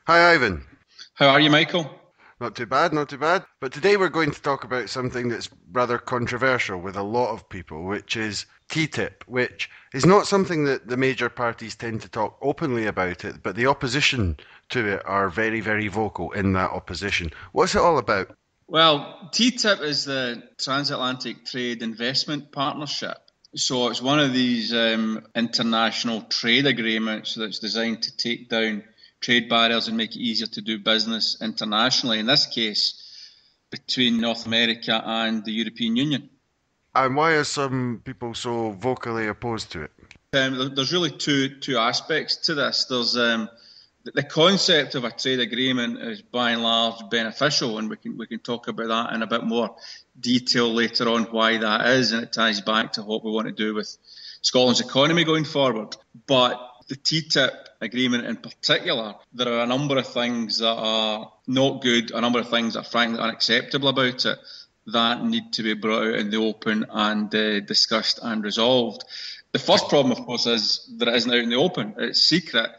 Hi, Ivan. How are you, Michael? Not too bad, not too bad. But today we're going to talk about something that's rather controversial with a lot of people, which is TTIP, which is not something that the major parties tend to talk openly about it, but the opposition to it are very, very vocal in that opposition. What's it all about? Well, Ttip is the Transatlantic Trade Investment Partnership. So it's one of these international trade agreements that's designed to take down trade barriers and make it easier to do business internationally. In this case, between North America and the European Union. And why are some people so vocally opposed to it? There's really two aspects to this. There's the concept of a trade agreement is by and large beneficial, and we can talk about that in a bit more detail later on why that is, and it ties back to what we want to do with Scotland's economy going forward. But the TTIP agreement in particular, there are a number of things that are not good, a number of things that are frankly unacceptable about it that need to be brought out in the open and discussed and resolved. The first problem, of course, is that it isn't out in the open. It's secret,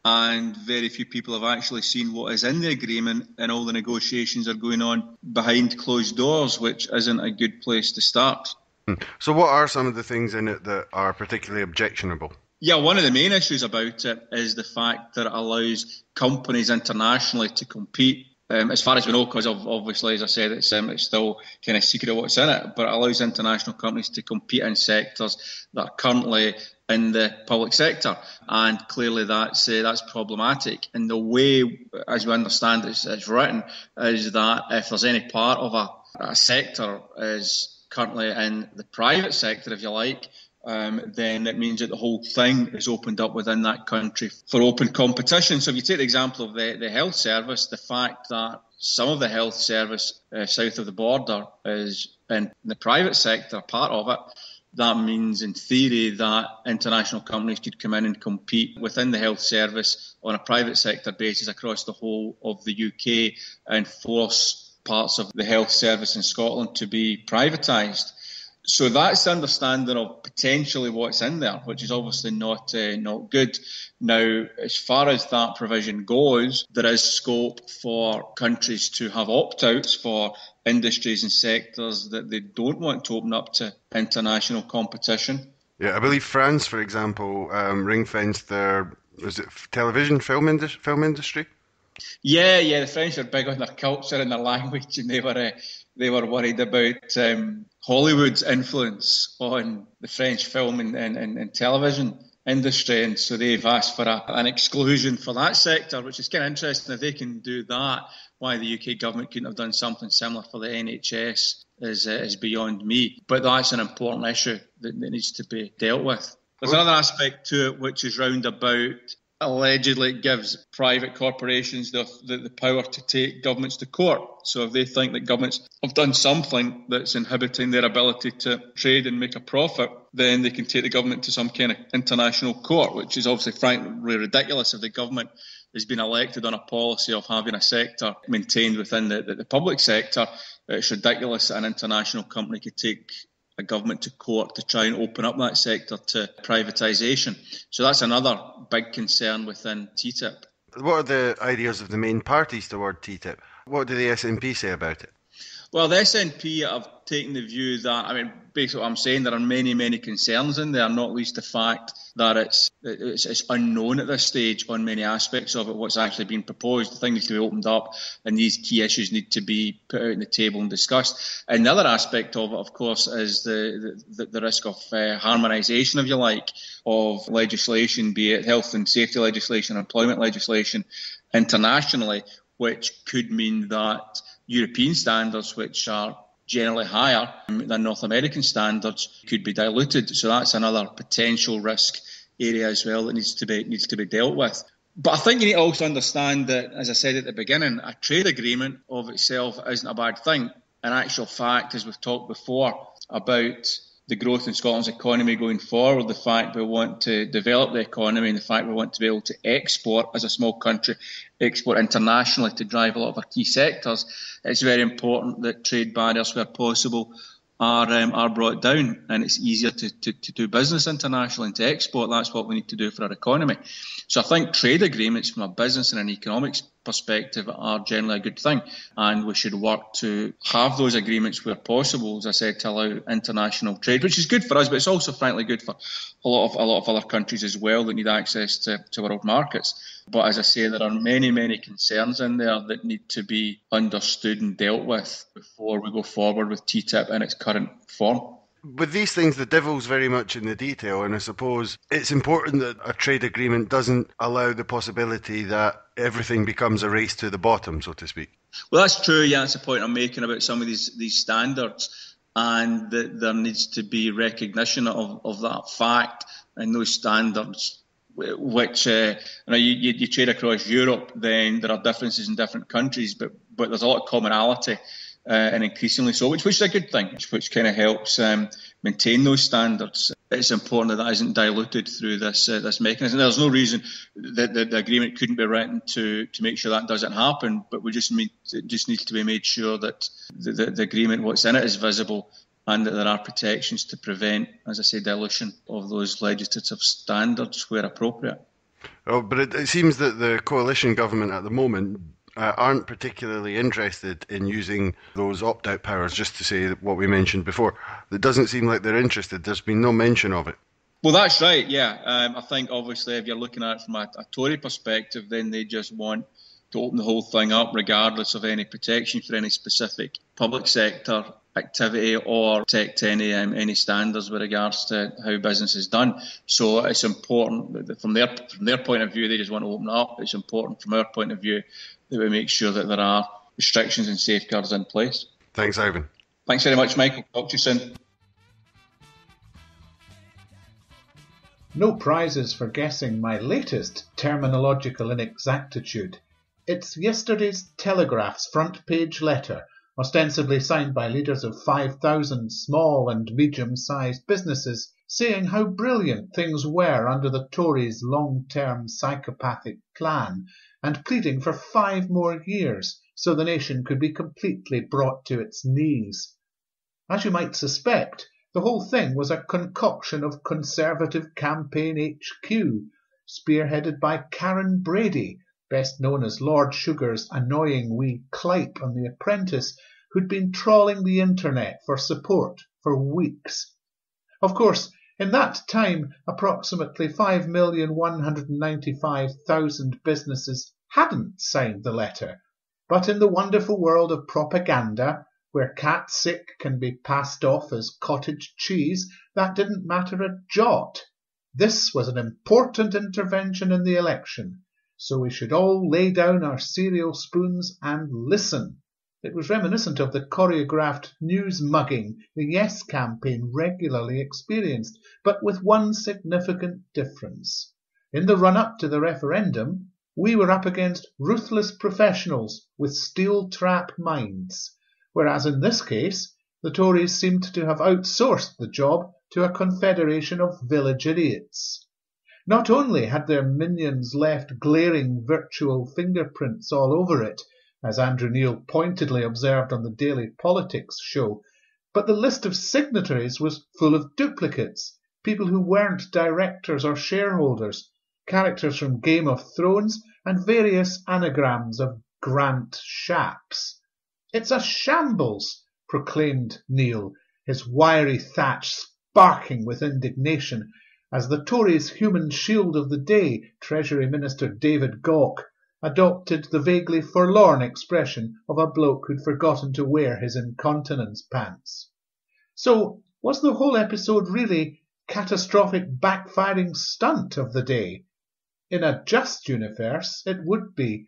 and very few people have actually seen what is in the agreement, and all the negotiations are going on behind closed doors, which isn't a good place to start. So, what are some of the things in it that are particularly objectionable? Yeah, one of the main issues about it is the fact that it allows companies internationally to compete. As far as we know, because obviously, as I said, it's still kind of secret what's in it, but it allows international companies to compete in sectors that are currently in the public sector, and clearly that's problematic. And the way, as we understand it's written, is that if there's any part of a sector is currently in the private sector, if you like, then it means that the whole thing is opened up within that country for open competition. So if you take the example of the health service, the fact that some of the health service south of the border is in the private sector, part of it, that means in theory that international companies could come in and compete within the health service on a private sector basis across the whole of the UK and force parts of the health service in Scotland to be privatised. So that's the understanding of potentially what's in there, which is obviously not good. Now, as far as that provision goes, there is scope for countries to have opt-outs for industries and sectors that they don't want to open up to international competition. Yeah, I believe France, for example, ring-fenced their was it television film industry? Yeah, the French are big on their culture and their language, and they were worried about Hollywood's influence on the French film and television industry, and so they've asked for an exclusion for that sector, which is kind of interesting. If they can do that, why the UK government couldn't have done something similar for the NHS is beyond me. But that's an important issue that needs to be dealt with. There's another aspect to it, which is round about. Allegedly, it gives private corporations the power to take governments to court. So if they think that governments have done something that's inhibiting their ability to trade and make a profit, then they can take the government to some kind of international court, which is obviously frankly ridiculous. If the government has been elected on a policy of having a sector maintained within the public sector, it's ridiculous that an international company could take a government to court to try and open up that sector to privatisation. So that's another big concern within TTIP. What are the ideas of the main parties toward TTIP? What do the SNP say about it? Well, the SNP have taken the view that, basically what I'm saying, there are many, many concerns in there, not least the fact that it's unknown at this stage on many aspects of it, what's actually been proposed. The thing needs to be opened up, and these key issues need to be put out on the table and discussed. And the other aspect of it, of course, is the risk of harmonisation, if you like, of legislation, be it health and safety legislation, employment legislation, internationally, which could mean that European standards, which are generally higher than North American standards, could be diluted. So that's another potential risk area as well that needs to be dealt with. But I think you need to also understand that, as I said at the beginning, a trade agreement of itself isn't a bad thing. In actual fact, as we've talked before about the growth in Scotland's economy going forward, the fact we want to develop the economy and the fact we want to be able to export as a small country, export internationally to drive a lot of our key sectors, it's very important that trade barriers where possible are brought down, and it's easier to do business internationally and to export. That's what we need to do for our economy. So I think trade agreements from a business and an economics perspective are generally a good thing, and we should work to have those agreements where possible, as I said, to allow international trade, which is good for us, but it's also frankly good for a lot of other countries as well that need access to world markets. But as I say, there are many concerns in there that need to be understood and dealt with before we go forward with TTIP in its current form. With these things, the devil's very much in the detail, and I suppose it's important that a trade agreement doesn't allow the possibility that everything becomes a race to the bottom, so to speak. Well, that's true. Yeah, that's the point I'm making about some of these standards, and that there needs to be recognition of that fact and those standards. Which you trade across Europe, then there are differences in different countries, but there's a lot of commonality. And increasingly so, which is a good thing, which kind of helps maintain those standards. It's important that isn't diluted through this mechanism. There's no reason that the agreement couldn't be written to make sure that doesn't happen, but it just needs to be made sure that the agreement, what's in it, is visible, and that there are protections to prevent, as I say, dilution of those legislative standards where appropriate. Oh, but it seems that the coalition government at the moment aren't particularly interested in using those opt-out powers, just to say what we mentioned before. It doesn't seem like they're interested. There's been no mention of it. Well, that's right, yeah. I think, obviously, if you're looking at it from a Tory perspective, then they just want to open the whole thing up regardless of any protection for any specific public sector activity or protect any standards with regards to how business is done. So it's important that from their point of view, they just want to open it up. It's important from our point of view that we make sure that there are restrictions and safeguards in place. Thanks, Ivan. Thanks very much, Michael. Talk to you soon. No prizes for guessing my latest terminological inexactitude. It's yesterday's Telegraph's front page letter, ostensibly signed by leaders of 5,000 small and medium-sized businesses, saying how brilliant things were under the Tories' long-term psychopathic plan, and pleading for 5 more years so the nation could be completely brought to its knees. As you might suspect, the whole thing was a concoction of Conservative Campaign HQ, spearheaded by Karen Brady, best known as Lord Sugar's annoying wee clipe on The Apprentice, who'd been trawling the internet for support for weeks. Of course, in that time, approximately 5,195,000 businesses hadn't signed the letter. But in the wonderful world of propaganda, where cat sick can be passed off as cottage cheese, that didn't matter a jot. This was an important intervention in the election, so we should all lay down our cereal spoons and listen. It was reminiscent of the choreographed news mugging the Yes campaign regularly experienced, but with one significant difference. In the run-up to the referendum, we were up against ruthless professionals with steel-trap minds, whereas in this case, the Tories seemed to have outsourced the job to a confederation of village idiots. Not only had their minions left glaring virtual fingerprints all over it, as Andrew Neil pointedly observed on the Daily Politics show, but the list of signatories was full of duplicates, people who weren't directors or shareholders, characters from Game of Thrones, and various anagrams of Grant Shapps. "It's a shambles," proclaimed Neil, his wiry thatch sparking with indignation, as the Tories' human shield of the day, Treasury Minister David Gauke, adopted the vaguely forlorn expression of a bloke who'd forgotten to wear his incontinence pants. So, was the whole episode really catastrophic backfiring stunt of the day? In a just universe, it would be,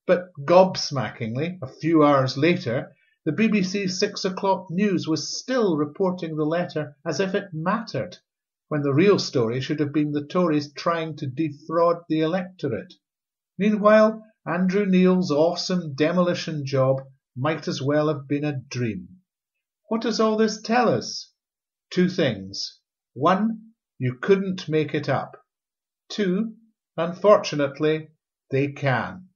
but gobsmackingly, a few hours later, the BBC's 6 o'clock news was still reporting the letter as if it mattered, when the real story should have been the Tories trying to defraud the electorate. Meanwhile, Andrew Neil's awesome demolition job might as well have been a dream. What does all this tell us? 2 things. 1, you couldn't make it up. 2, unfortunately, they can.